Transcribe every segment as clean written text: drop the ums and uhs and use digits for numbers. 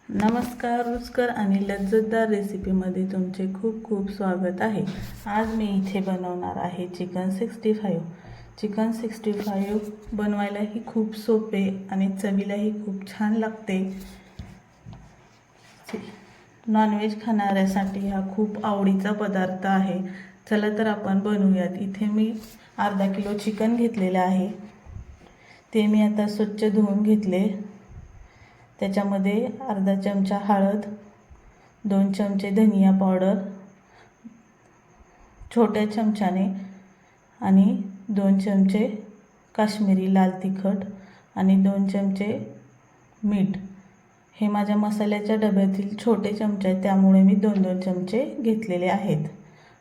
नमस्कार, रुचकर आणि लज्जतदार रेसिपीमध्ये तुमचे खूप खूप स्वागत आहे। आज मी इथे बनवणार आहे चिकन 65। चिकन 65 बनवायलाही खूप सोपे आणि चवीलाही खूप छान लागते। नॉनव्हेज खाणाऱ्यासाठी हा खूप आवडीचा पदार्थ आहे। चला तर आपण बनवूयात। इथे मी अर्धा किलो चिकन घेतलेले आहे। ते मी आता स्वच्छ धुवून घेतले। त्याच्यामध्ये अर्धा चमचा हळद, 2 चमचे धनिया पावडर छोट्या चमच्याने आणि 2 चमचे काश्मीरी लाल तिखट आणि 2 चमचे मीठ। हे माझ्या मसाल्याच्या डब्यातील छोटे चमचे आहेत, त्यामुळे मी 2-2 चमचे घेतलेले आहेत।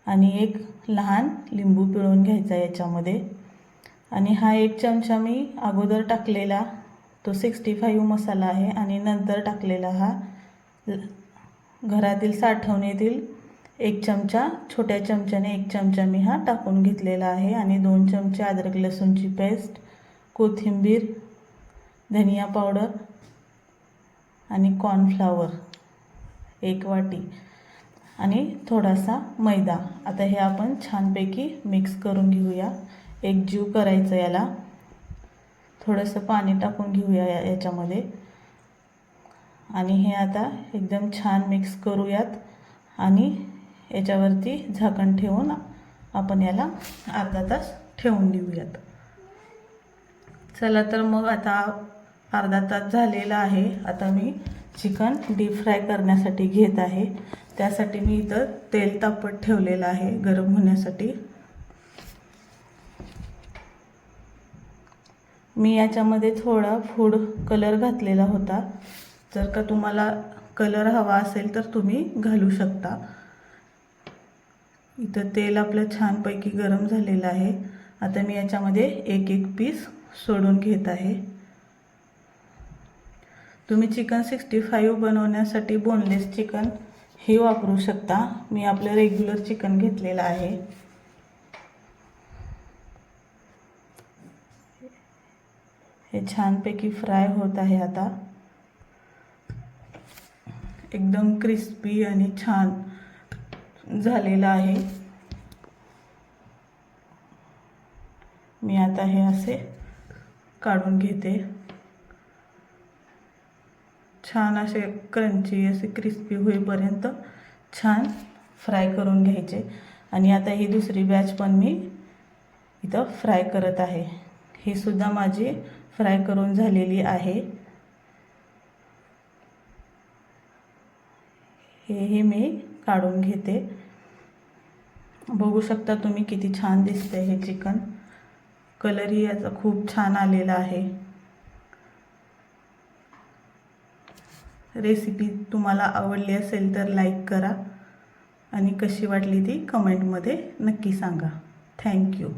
आणि एक लहान लिंबू पिळून घ्यायचा याच्यामध्ये। आणि हा 1 चमचा मी अगोदर टाकलेला तो 65 मसाला आहे आणि नंतर टाकलेला हा घरातील साठवणीतील 1 चमचा, छोट्या चमच्याने 1 चमचा मी हा टाकून घेतलेला आहे। आणि 2 चमचे अद्रक लसूणची पेस्ट, कोथिंबीर, धनिया पावडर आणि कॉर्नफ्लॉवर 1 वाटी आणि थोडासा मैदा। आता हे आपण छानपैकी मिक्स करून घेऊया। एकजीव करायचं याला। थोडंसं पाणी टाकून घेऊया याच्यामध्ये आणि हे आता एकदम छान मिक्स करूयात आणि याच्यावरती झाकण ठेवून आपण याला अर्धा तास ठेवून देऊयात। चला तर मग आता अर्धा तास झालेला आहे। आता मी चिकन डीप फ्राय करण्यासाठी घेत आहे। त्यासाठी मी इथं तेल तापत ठेवलेलं आहे गरम होण्यासाठी। मी याच्यामध्ये थोडा फूड कलर घातलेला होता। जर का तुम्हाला कलर हवा असेल तर तुम्ही घालू शकता। इथं तेल आपलं छानपैकी गरम झालेलं आहे। आता मी याच्यामध्ये एक पीस सोडून घेत आहे। तुम्ही चिकन 65 बनवण्यासाठी बोनलेस चिकन हे वापरू शकता। मी आपलं रेग्युलर चिकन घेतलेलं आहे। हे छानपैकी फ्राय होत आहे। आता एकदम क्रिस्पी आणि छान झालेला आहे। मी आता हे असे काढून घेते। छान असे क्रंची असे क्रिस्पी होईपर्यंत छान फ्राय करून घ्यायचे। आणि आता ही दुसरी बॅच पण मी इथं फ्राय करत आहे। ही सुद्धा माझी फ्राय करून झालेली आहे। हे मी काढून घेते। बघू शकता तुम्ही किती छान दिसते हे चिकन। कलरही याचा खूप छान आलेला आहे। रेसिपी तुम्हाला आवडली असेल तर लाईक करा आणि कशी वाटली ती कमेंटमध्ये नक्की सांगा। थँक्यू।